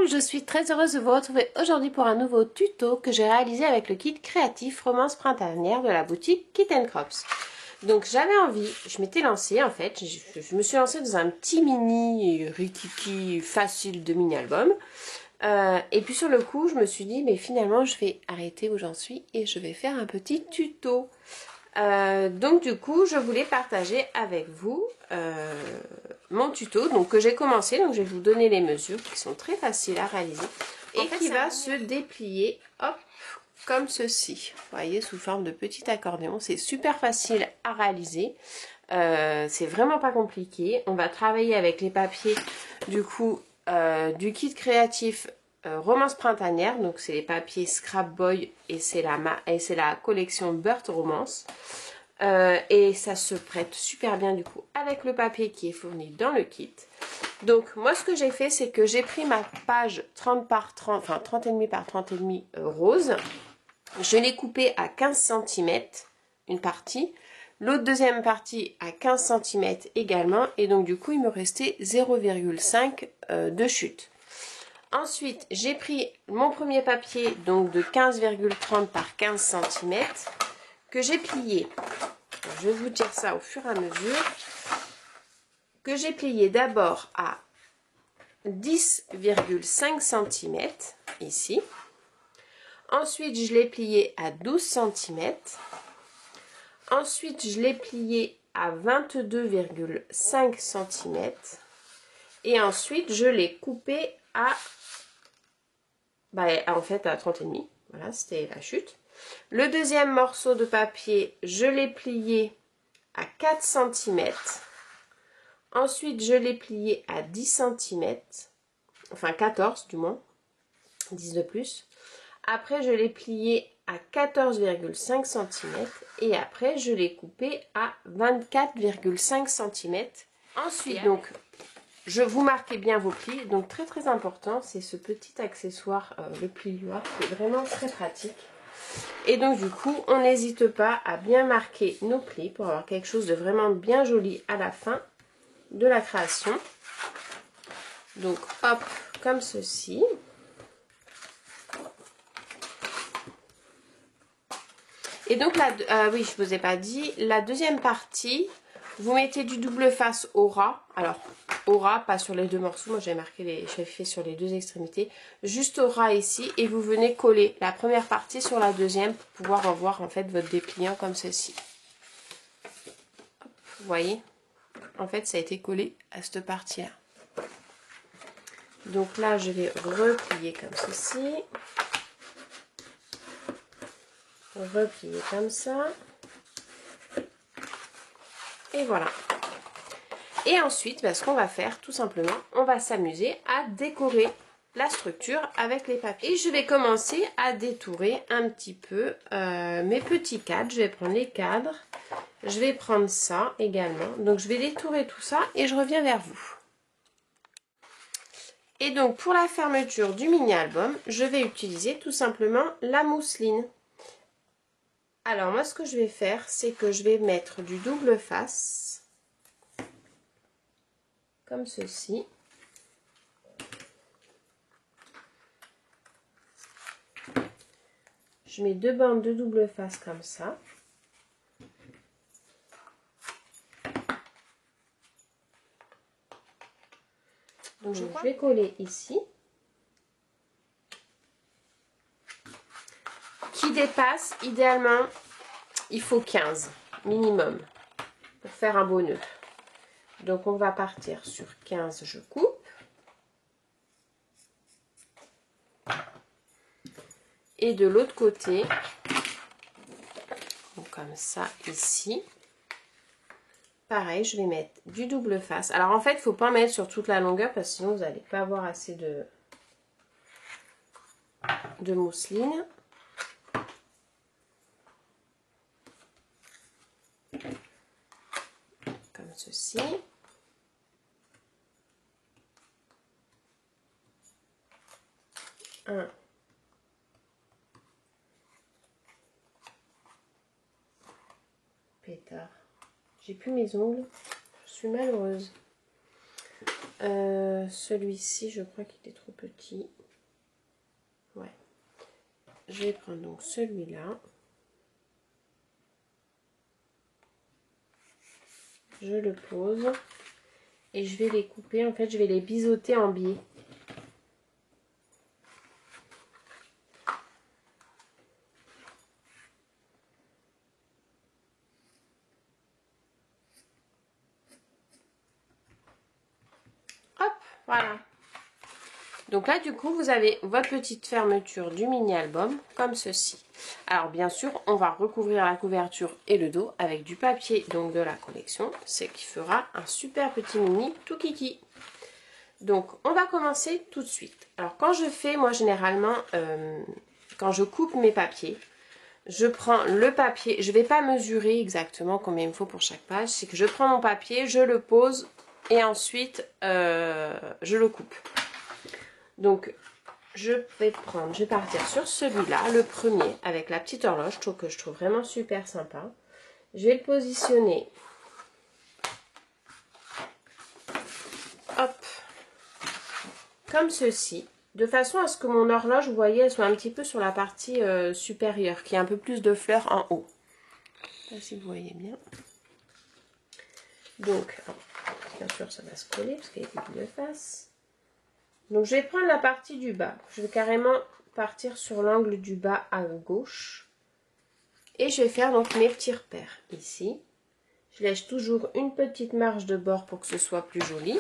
coucou, je suis très heureuse de vous retrouver aujourd'hui pour un nouveau tuto que j'ai réalisé avec le kit créatif romance printanière de la boutique Kit & Crops. Donc j'avais envie, je m'étais lancée en fait, je me suis lancée dans un petit mini rikiki facile de mini-album. Et puis sur le coup je me suis dit mais finalement je vais arrêter où j'en suis et je vais faire un petit tuto. Donc du coup je voulais partager avec vous mon tuto donc, que j'ai commencé. Donc je vais vous donner les mesures qui sont très faciles à réaliser et qui va se déplier hop comme ceci, vous voyez, sous forme de petit accordéon. C'est super facile à réaliser, c'est vraiment pas compliqué. On va travailler avec les papiers du coup du kit créatif romance printanière, donc c'est les papiers Scrap Boy et c'est la collection Bird Romance. Et ça se prête super bien du coup avec le papier qui est fourni dans le kit. Donc moi ce que j'ai fait, c'est que j'ai pris ma page 30 par 30, enfin 30,5 par 30,5 rose. Je l'ai coupée à 15 cm une partie, l'autre deuxième partie à 15 cm également, et donc du coup il me restait 0,5 de chute. Ensuite j'ai pris mon premier papier donc de 15,30 par 15 cm que j'ai plié. Je vais vous dire ça au fur et à mesure. Que j'ai plié d'abord à 10,5 cm ici. Ensuite, je l'ai plié à 12 cm. Ensuite, je l'ai plié à 22,5 cm. Et ensuite, je l'ai coupé à, en fait, à 30,5. Voilà, c'était la chute. Le deuxième morceau de papier, je l'ai plié à 4 cm. Ensuite, je l'ai plié à 10 cm. Enfin, 14 du moins. 10 de plus. Après, je l'ai plié à 14,5 cm. Et après, je l'ai coupé à 24,5 cm. Ensuite, donc, vous marquez bien vos plis. Donc, très très important, c'est ce petit accessoire, le plioir, qui est vraiment très pratique. Et donc, du coup, on n'hésite pas à bien marquer nos plis pour avoir quelque chose de vraiment bien joli à la fin de la création. Donc, hop, comme ceci. Et donc là, oui, je ne vous ai pas dit, la deuxième partie, vous mettez du double face au ras. Alors, au ras, pas sur les deux morceaux. Moi, j'ai fait sur les deux extrémités. Juste au ras ici. Et vous venez coller la première partie sur la deuxième pour pouvoir avoir en fait votre dépliant comme ceci. Hop, vous voyez, en fait, ça a été collé à cette partie-là. Donc là, je vais replier comme ceci. Replier comme ça. Et voilà. Et ensuite, ce qu'on va faire, tout simplement, on va s'amuser à décorer la structure avec les papiers. Et je vais commencer à détourer un petit peu mes petits cadres. Je vais prendre les cadres. Je vais prendre ça également. Donc, je vais détourer tout ça et je reviens vers vous. Et donc, pour la fermeture du mini-album, je vais utiliser tout simplement la mousseline. Alors, moi, ce que je vais faire, c'est que je vais mettre du double face. Comme ceci. Je mets deux bandes de double face comme ça. Donc je vais coller ici. Qui dépasse, idéalement, il faut 15 minimum pour faire un beau nœud. Donc on va partir sur 15, je coupe. Et de l'autre côté, donc comme ça ici. Pareil, je vais mettre du double face. Alors en fait, il ne faut pas mettre sur toute la longueur parce que sinon vous n'allez pas avoir assez de mousseline. Comme ceci. Un. Pétard. J'ai plus mes ongles. Je suis malheureuse. Celui-ci, je crois qu'il est trop petit. Ouais. Je vais prendre donc celui-là. Je le pose. Et je vais les couper. En fait, je vais les biseauter en biais. Hop, voilà. Donc là, du coup, vous avez votre petite fermeture du mini-album, comme ceci. Alors, bien sûr, on va recouvrir la couverture et le dos avec du papier donc de la collection, ce qui fera un super petit mini tout kiki. Donc, on va commencer tout de suite. Alors, quand je fais, moi, généralement, quand je coupe mes papiers, je prends le papier, je ne vais pas mesurer exactement combien il me faut pour chaque page, c'est que je prends mon papier, je le pose et ensuite, je le coupe. Donc, je vais partir sur celui-là, le premier, avec la petite horloge, que je trouve vraiment super sympa. Je vais le positionner. Hop. Comme ceci. De façon à ce que mon horloge, vous voyez, elle soit un petit peu sur la partie supérieure, qui a un peu plus de fleurs en haut. Je sais pas si vous voyez bien. Donc, bien sûr, ça va se coller, parce qu'il y a des double face. Donc je vais prendre la partie du bas. Je vais carrément partir sur l'angle du bas à gauche. Et je vais faire donc mes petits repères ici. Je laisse toujours une petite marge de bord pour que ce soit plus joli.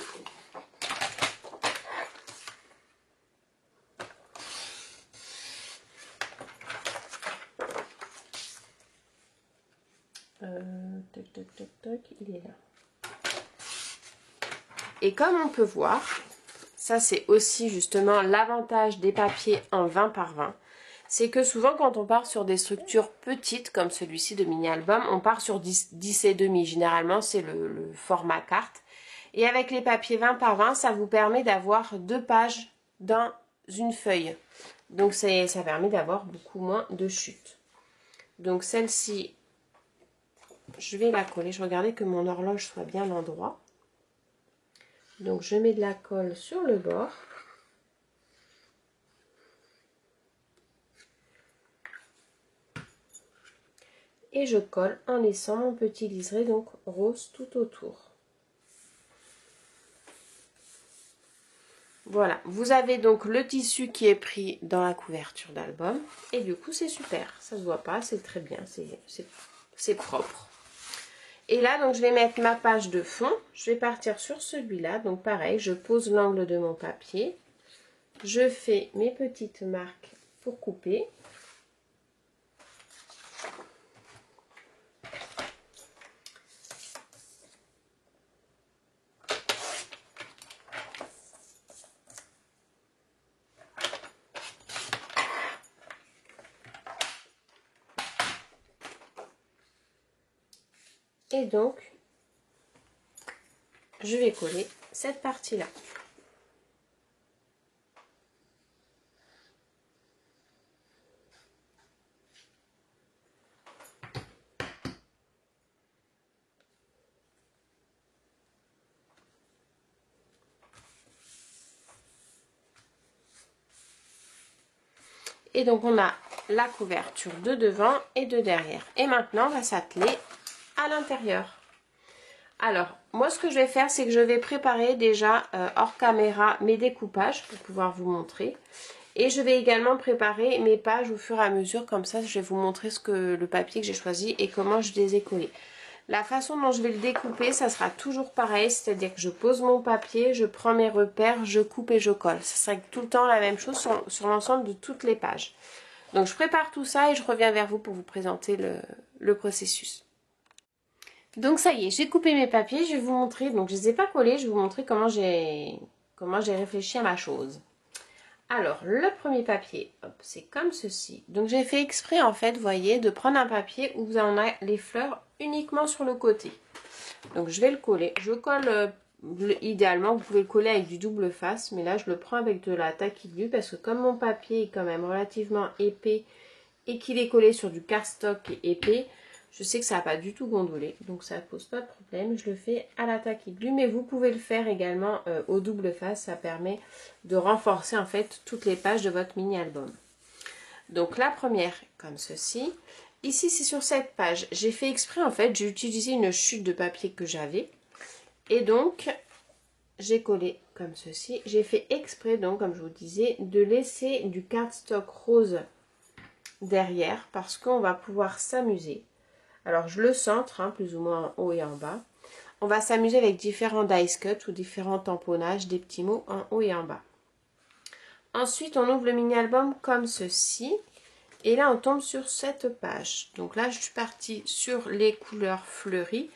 Toc, toc, toc, toc, il est là. Et comme on peut voir, ça c'est aussi justement l'avantage des papiers en 20 par 20. C'est que souvent quand on part sur des structures petites comme celui-ci de mini-album, on part sur 10 et demi. Généralement c'est le format carte. Et avec les papiers 20 par 20, ça vous permet d'avoir 2 pages dans une feuille. Donc ça permet d'avoir beaucoup moins de chute. Donc celle-ci, je vais la coller. Je regardais que mon horloge soit bien à l'endroit. Donc je mets de la colle sur le bord. Et je colle en laissant mon petit liseré donc rose tout autour. Voilà, vous avez donc le tissu qui est pris dans la couverture d'album. Et du coup c'est super, ça se voit pas, c'est très bien, c'est propre. Et là donc je vais mettre ma page de fond, je vais partir sur celui-là. Donc pareil, je pose l'angle de mon papier. Je fais mes petites marques pour couper. Et donc, je vais coller cette partie-là. Et donc, on a la couverture de devant et de derrière. Et maintenant, on va s'atteler à l'intérieur. Alors, moi ce que je vais faire, c'est que je vais préparer déjà hors caméra mes découpages pour pouvoir vous montrer. Et je vais également préparer mes pages au fur et à mesure, comme ça je vais vous montrer le papier que j'ai choisi et comment je les ai collés. La façon dont je vais le découper, ça sera toujours pareil, c'est-à-dire que je pose mon papier, je prends mes repères, je coupe et je colle. Ça sera tout le temps la même chose sur l'ensemble de toutes les pages. Donc je prépare tout ça et je reviens vers vous pour vous présenter le processus. Donc ça y est, j'ai coupé mes papiers, je vais vous montrer, donc je ne les ai pas collés, je vais vous montrer comment j'ai réfléchi à ma chose. Alors, le premier papier, c'est comme ceci. Donc j'ai fait exprès en fait, vous voyez, de prendre un papier où vous en avez les fleurs uniquement sur le côté. Donc je vais le coller, je colle, idéalement vous pouvez le coller avec du double face, mais là je le prends avec de la tacky glue parce que comme mon papier est quand même relativement épais et qu'il est collé sur du cardstock épais, Je sais que ça n'a pas du tout gondolé, donc ça ne pose pas de problème. Je le fais à la taquille glue, mais vous pouvez le faire également au double face. Ça permet de renforcer en fait toutes les pages de votre mini-album. Donc la première, comme ceci. Ici, c'est sur cette page. J'ai fait exprès en fait, j'ai utilisé une chute de papier que j'avais. Et donc, j'ai collé comme ceci. J'ai fait exprès, donc, comme je vous disais, de laisser du cardstock rose derrière parce qu'on va pouvoir s'amuser. Alors, je le centre, hein, plus ou moins en haut et en bas. On va s'amuser avec différents dice cuts ou différents tamponnages, des petits mots en haut et en bas. Ensuite, on ouvre le mini-album comme ceci. Et là, on tombe sur cette page. Donc là, je suis partie sur les couleurs fleuries.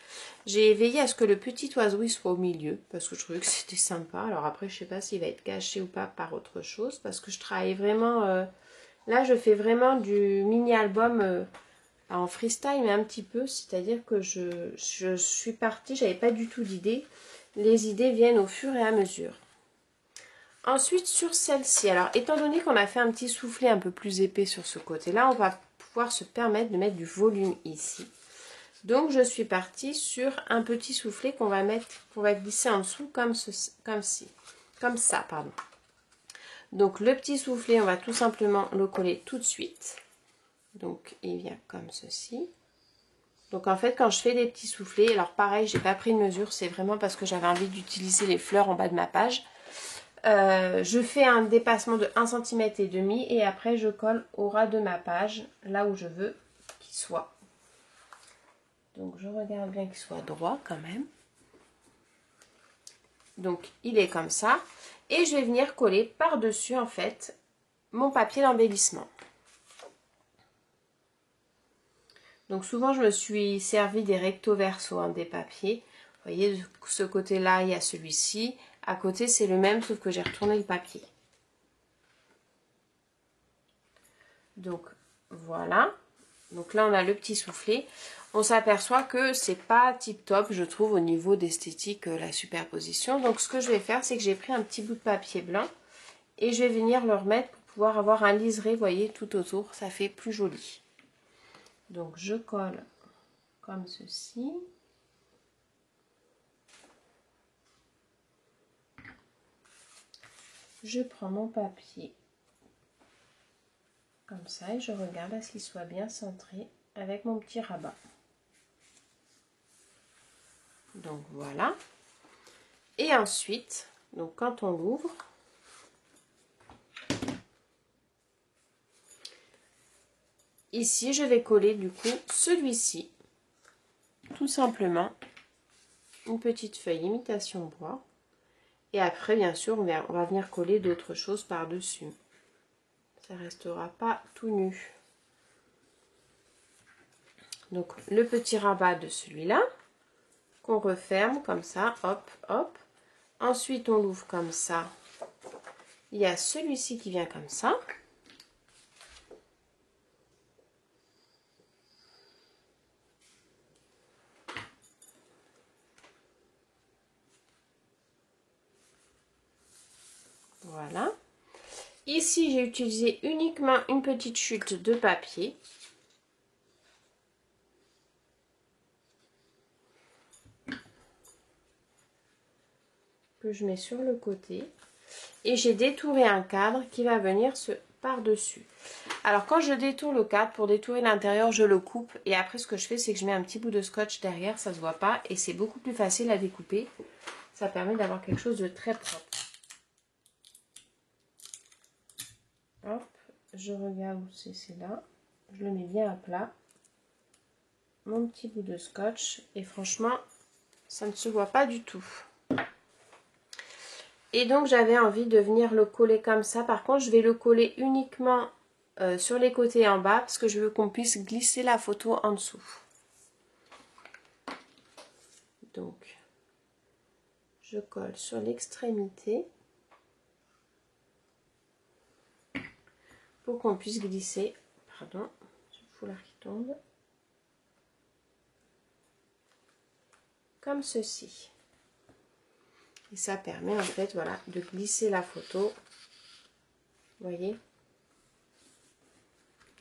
J'ai veillé à ce que le petit oiseau il soit au milieu, parce que je trouvais que c'était sympa. Alors après, je sais pas s'il va être caché ou pas par autre chose, parce que je travaille vraiment... Là, je fais vraiment du mini-album en freestyle, mais un petit peu. C'est-à-dire que je suis partie, j'avais pas du tout d'idée. Les idées viennent au fur et à mesure. Ensuite, sur celle-ci, alors étant donné qu'on a fait un petit soufflet un peu plus épais sur ce côté-là, on va pouvoir se permettre de mettre du volume ici. Donc, je suis partie sur un petit soufflet qu'on va mettre, qu'on va glisser en dessous comme ça, pardon. Donc, le petit soufflet, on va tout simplement le coller tout de suite. Donc, il vient comme ceci. Donc, en fait, quand je fais des petits soufflets, alors pareil, j'ai pas pris de mesure, c'est vraiment parce que j'avais envie d'utiliser les fleurs en bas de ma page. Je fais un dépassement de 1,5 cm et après je colle au ras de ma page, là où je veux qu'il soit. Donc je regarde bien qu'il soit droit quand même. Donc il est comme ça. Et je vais venir coller par-dessus en fait mon papier d'embellissement. Donc souvent je me suis servi des recto verso, hein, des papiers. Vous voyez, de ce côté-là il y a celui-ci. À côté c'est le même sauf que j'ai retourné le papier. Donc voilà. Donc là on a le petit soufflet. On s'aperçoit que c'est pas tip top, je trouve, au niveau d'esthétique, la superposition. Donc ce que je vais faire, c'est que j'ai pris un petit bout de papier blanc et je vais venir le remettre pour pouvoir avoir un liseré, vous voyez, tout autour. Ça fait plus joli. Donc je colle comme ceci. Je prends mon papier comme ça et je regarde à ce qu'il soit bien centré avec mon petit rabat. Donc voilà. Et ensuite, donc quand on l'ouvre, ici je vais coller du coup celui-ci, tout simplement, une petite feuille imitation bois. Et après bien sûr on va venir coller d'autres choses par dessus. Ça restera pas tout nu. Donc le petit rabat de celui-là qu'on referme comme ça, hop hop. Ensuite on l'ouvre comme ça. Il y a celui-ci qui vient comme ça. Voilà. Ici j'ai utilisé uniquement une petite chute de papier. Que je mets sur le côté. Et j'ai détouré un cadre qui va venir par-dessus. Alors quand je détourne le cadre, pour détourer l'intérieur, je le coupe. Et après ce que je fais, c'est que je mets un petit bout de scotch derrière, ça ne se voit pas. Et c'est beaucoup plus facile à découper. Ça permet d'avoir quelque chose de très propre. Hop, je regarde où c'est là. Je le mets bien à plat. Mon petit bout de scotch. Et franchement, ça ne se voit pas du tout. Et donc j'avais envie de venir le coller comme ça. Par contre je vais le coller uniquement sur les côtés et en bas parce que je veux qu'on puisse glisser la photo en dessous. Donc je colle sur l'extrémité pour qu'on puisse glisser. Pardon, j'ai le foulard qui tombe. Comme ceci. Et ça permet en fait, voilà, de glisser la photo, vous voyez,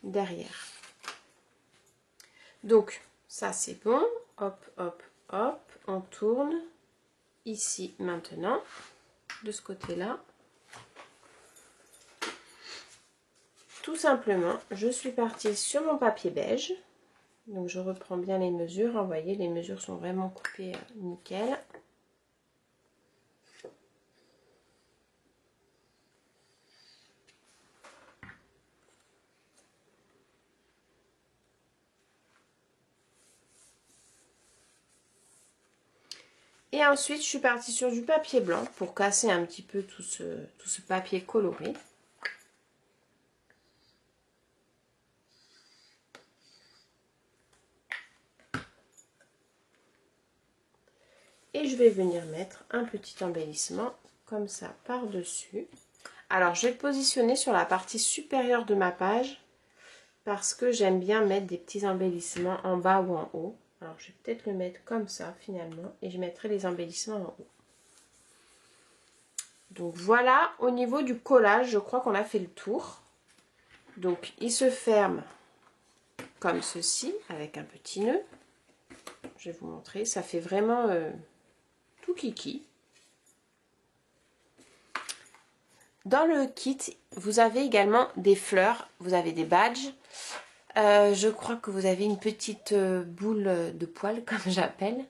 derrière. Donc, ça c'est bon. Hop, hop, hop. On tourne. Ici maintenant. De ce côté-là. Tout simplement, je suis partie sur mon papier beige. Donc je reprends bien les mesures. Vous voyez, les mesures sont vraiment coupées nickel. Et ensuite, je suis partie sur du papier blanc pour casser un petit peu tout ce papier coloré. Et je vais venir mettre un petit embellissement comme ça par-dessus. Alors, je vais le positionner sur la partie supérieure de ma page parce que j'aime bien mettre des petits embellissements en bas ou en haut. Alors, je vais peut-être le mettre comme ça finalement et je mettrai les embellissements en haut. Donc, voilà, au niveau du collage, je crois qu'on a fait le tour. Donc, il se ferme comme ceci avec un petit nœud. Je vais vous montrer, ça fait vraiment... tout kiki. Dans le kit, vous avez également des fleurs, vous avez des badges. Je crois que vous avez une petite boule de poil, comme j'appelle.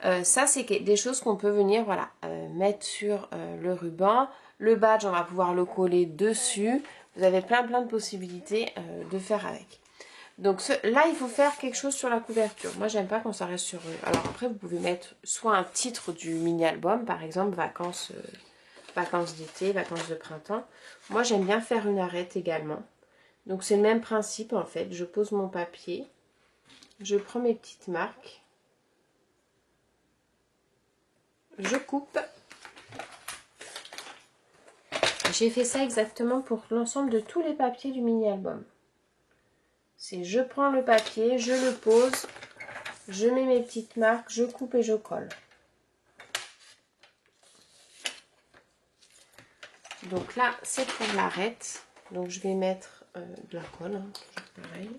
Ça, c'est des choses qu'on peut venir voilà, mettre sur le ruban. Le badge, on va pouvoir le coller dessus. Vous avez plein de possibilités de faire avec. Donc là, il faut faire quelque chose sur la couverture. Moi, j'aime pas qu'on s'arrête sur... Alors après, vous pouvez mettre soit un titre du mini-album, par exemple, vacances d'été, vacances de printemps. Moi, j'aime bien faire une arête également. Donc c'est le même principe, en fait. Je pose mon papier, je prends mes petites marques, je coupe. J'ai fait ça exactement pour l'ensemble de tous les papiers du mini-album. C'est je prends le papier, je le pose, je mets mes petites marques, je coupe et je colle. Donc là, c'est pour l'arête. Donc je vais mettre de la colle, hein, toujours pareil.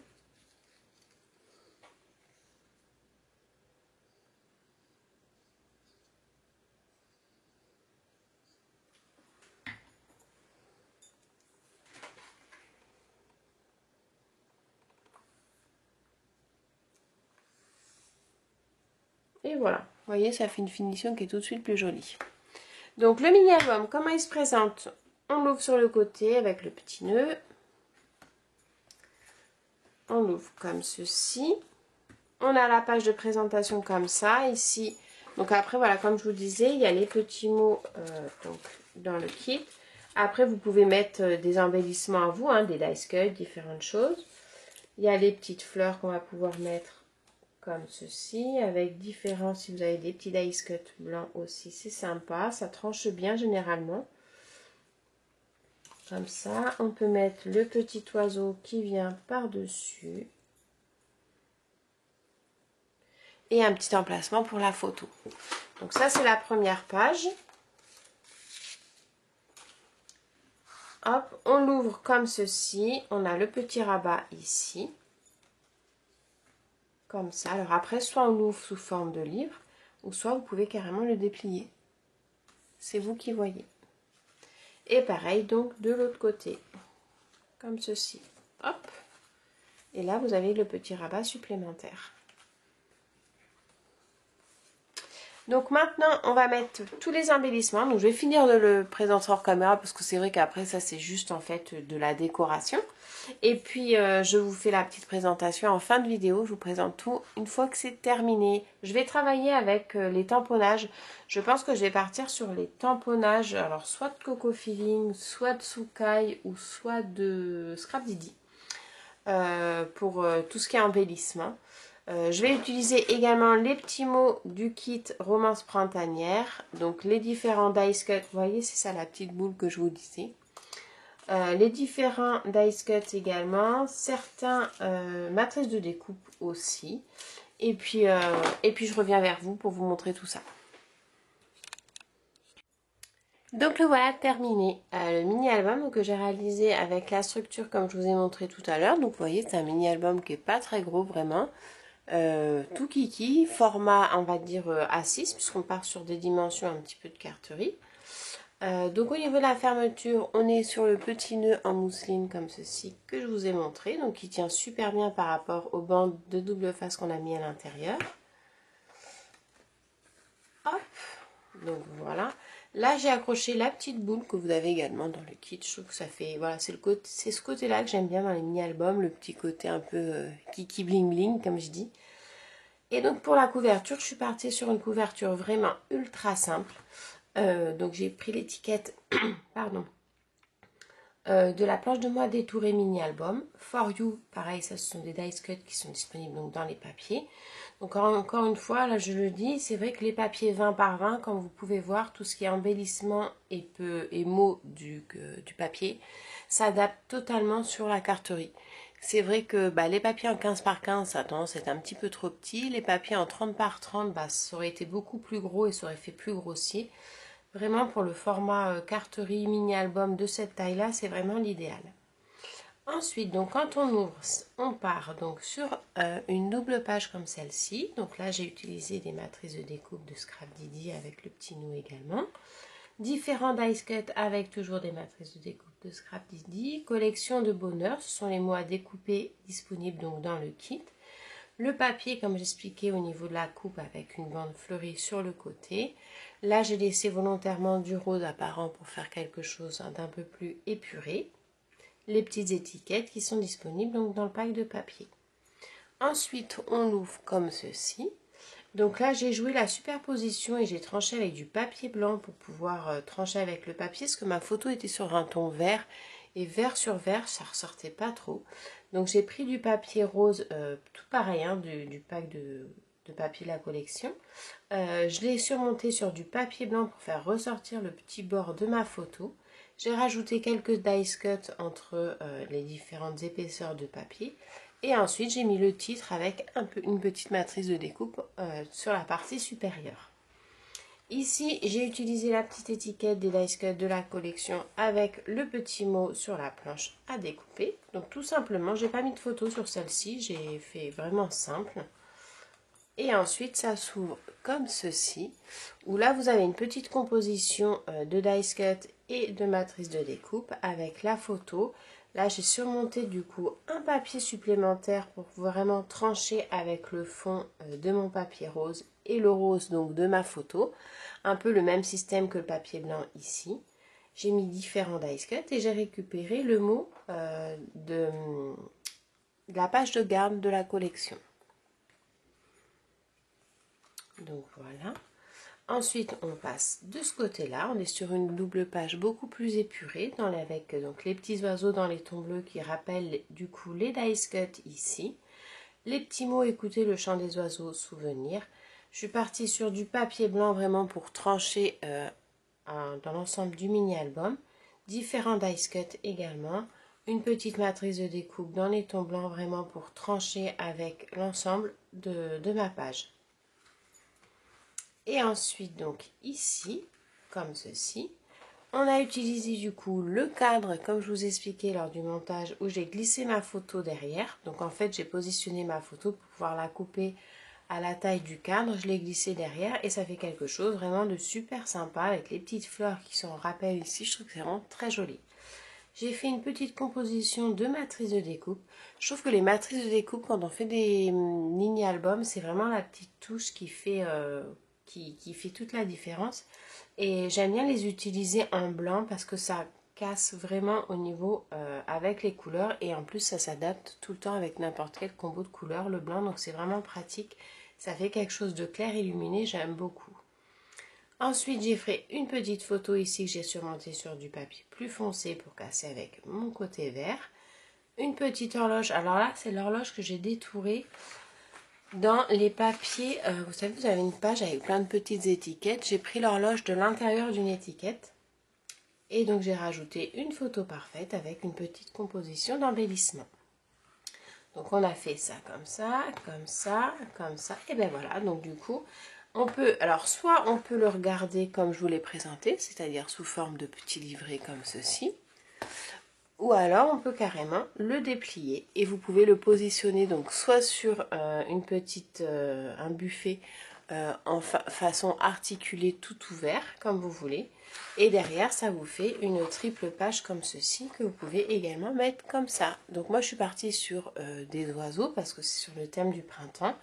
Et voilà, vous voyez, ça fait une finition qui est tout de suite plus jolie. Donc le mini-album, comment il se présente? On l'ouvre sur le côté avec le petit nœud. On l'ouvre comme ceci. On a la page de présentation comme ça, ici. Donc après, voilà, comme je vous disais, il y a les petits mots donc, dans le kit. Après, vous pouvez mettre des embellissements à vous, hein, des dice cuts, différentes choses. Il y a les petites fleurs qu'on va pouvoir mettre comme ceci, avec différents, si vous avez des petits dice cuts blancs aussi, c'est sympa, ça tranche bien généralement. Comme ça, on peut mettre le petit oiseau qui vient par-dessus. Et un petit emplacement pour la photo. Donc ça, c'est la première page. Hop, on l'ouvre comme ceci. On a le petit rabat ici. Comme ça. Alors après, soit on l'ouvre sous forme de livre, ou soit vous pouvez carrément le déplier. C'est vous qui voyez. Et pareil, donc, de l'autre côté. Comme ceci. Hop. Et là, vous avez le petit rabat supplémentaire. Donc maintenant, on va mettre tous les embellissements. Donc je vais finir de le présenter hors caméra parce que c'est vrai qu'après ça, c'est juste en fait de la décoration. Et puis, je vous fais la petite présentation en fin de vidéo. Je vous présente tout une fois que c'est terminé. Je vais travailler avec les tamponnages. Je pense que je vais partir sur les tamponnages. Alors, soit de Coco Feeling, soit de Sukai ou soit de Scrap Didi. Pour tout ce qui est embellissement. Je vais utiliser également les petits mots du kit Romance Printanière. Donc les différents dice cuts, vous voyez c'est ça la petite boule que je vous disais. Les différents dice cuts également, certains matrices de découpe aussi. Et puis je reviens vers vous pour vous montrer tout ça. Donc le voilà terminé, le mini-album que j'ai réalisé avec la structure comme je vous ai montré tout à l'heure. Donc vous voyez c'est un mini-album qui n'est pas très gros vraiment. tout kiki, format on va dire A6 puisqu'on part sur des dimensions un petit peu de carterie. Donc au niveau de la fermeture, on est sur le petit nœud en mousseline comme ceci que je vous ai montré, donc qui tient super bien par rapport aux bandes de double face qu'on a mis à l'intérieur. Hop, donc voilà. Là j'ai accroché la petite boule que vous avez également dans le kit. Je trouve que ça fait, voilà, c'est ce côté-là que j'aime bien dans les mini-albums, le petit côté un peu kiki bling bling comme je dis. Et donc pour la couverture, je suis partie sur une couverture vraiment ultra simple. Donc j'ai pris l'étiquette, pardon, de la planche de moi détourée mini album. For You, pareil, ça ce sont des dice cuts qui sont disponibles donc dans les papiers. Donc encore une fois, là je le dis, c'est vrai que les papiers 20 par 20, comme vous pouvez voir, tout ce qui est embellissement et mots du papier, s'adapte totalement sur la carterie. C'est vrai que les papiers en 15 par 15, ça a tendance à être un petit peu trop petit. Les papiers en 30 par 30, ça aurait été beaucoup plus gros et ça aurait fait plus grossier. Vraiment pour le format carterie mini-album de cette taille-là, c'est vraiment l'idéal. Ensuite, donc quand on ouvre, on part donc sur une double page comme celle-ci. Donc là, j'ai utilisé des matrices de découpe de Scrap Didi avec le petit nœud également. Différents dice cuts avec toujours des matrices de découpe de Scrap Didi. Collection de bonheur, ce sont les mots à découper disponibles donc dans le kit. Le papier, comme j'expliquais, au niveau de la coupe avec une bande fleurie sur le côté. Là, j'ai laissé volontairement du rose apparent pour faire quelque chose d'un peu plus épuré. Les petites étiquettes qui sont disponibles donc dans le pack de papier. Ensuite, on l'ouvre comme ceci. Donc là, j'ai joué la superposition et j'ai tranché avec du papier blanc pour pouvoir trancher avec le papier, parce que ma photo était sur un ton vert. Et vert sur vert, ça ressortait pas trop. Donc j'ai pris du papier rose, tout pareil, hein, du pack de papier de la collection. Je l'ai surmonté sur du papier blanc pour faire ressortir le petit bord de ma photo. J'ai rajouté quelques dice cuts entre les différentes épaisseurs de papier. Et ensuite, j'ai mis le titre avec une petite matrice de découpe sur la partie supérieure. Ici, j'ai utilisé la petite étiquette des dice cuts de la collection avec le petit mot sur la planche à découper. Donc tout simplement, j'ai pas mis de photo sur celle-ci, j'ai fait vraiment simple. Et ensuite, ça s'ouvre comme ceci, où là, vous avez une petite composition de dice cut et de matrice de découpe avec la photo. Là, j'ai surmonté du coup un papier supplémentaire pour vraiment trancher avec le fond de mon papier rose et le rose donc de ma photo. Un peu le même système que le papier blanc ici. J'ai mis différents dice cut et j'ai récupéré le mot de la page de garde de la collection. Donc voilà. Ensuite, on passe de ce côté-là. On est sur une double page beaucoup plus épurée, avec donc les petits oiseaux dans les tons bleus qui rappellent du coup les dice cut ici. Les petits mots, écoutez le chant des oiseaux, souvenir. Je suis partie sur du papier blanc vraiment pour trancher dans l'ensemble du mini-album. Différents dice cut également. Une petite matrice de découpe dans les tons blancs vraiment pour trancher avec l'ensemble de ma page. Et ensuite, donc ici, comme ceci, on a utilisé du coup le cadre, comme je vous expliquais lors du montage, où j'ai glissé ma photo derrière. Donc en fait, j'ai positionné ma photo pour pouvoir la couper à la taille du cadre. Je l'ai glissé derrière et ça fait quelque chose vraiment de super sympa avec les petites fleurs qui sont en rappel ici. Je trouve que c'est vraiment très joli. J'ai fait une petite composition de matrices de découpe. Je trouve que les matrices de découpe, quand on fait des mini-albums, c'est vraiment la petite touche qui fait toute la différence. Et j'aime bien les utiliser en blanc parce que ça casse vraiment au niveau avec les couleurs. Et en plus, ça s'adapte tout le temps avec n'importe quel combo de couleurs, le blanc. Donc c'est vraiment pratique. Ça fait quelque chose de clair illuminé, j'aime beaucoup. Ensuite, j'ai fait une petite photo ici que j'ai surmontée sur du papier plus foncé pour casser avec mon côté vert. Une petite horloge. Alors là, c'est l'horloge que j'ai détourée dans les papiers. Vous savez, vous avez une page avec plein de petites étiquettes. J'ai pris l'horloge de l'intérieur d'une étiquette. Et donc, j'ai rajouté une photo parfaite avec une petite composition d'embellissement. Donc, on a fait ça comme ça, comme ça, comme ça. Et ben voilà, donc du coup... On peut, alors soit on peut le regarder comme je vous l'ai présenté, c'est-à-dire sous forme de petits livrets comme ceci, Ou alors on peut carrément le déplier et vous pouvez le positionner donc soit sur un buffet en façon articulée tout ouvert comme vous voulez, et derrière ça vous fait une triple page comme ceci que vous pouvez également mettre comme ça. Donc moi je suis partie sur des oiseaux parce que c'est sur le thème du printemps.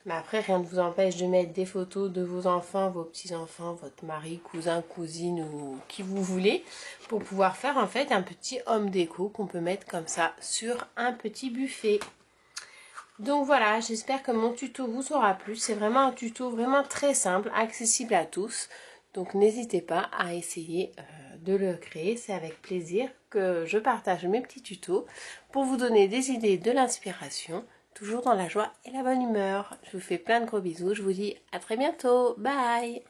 Mais après, rien ne vous empêche de mettre des photos de vos enfants, vos petits-enfants, votre mari, cousin, cousine ou qui vous voulez pour pouvoir faire en fait un petit homme déco qu'on peut mettre comme ça sur un petit buffet. Donc voilà, j'espère que mon tuto vous aura plu. C'est vraiment un tuto vraiment très simple, accessible à tous. Donc n'hésitez pas à essayer de le créer. C'est avec plaisir que je partage mes petits tutos pour vous donner des idées, de l'inspiration, toujours dans la joie et la bonne humeur. Je vous fais plein de gros bisous. Je vous dis à très bientôt. Bye!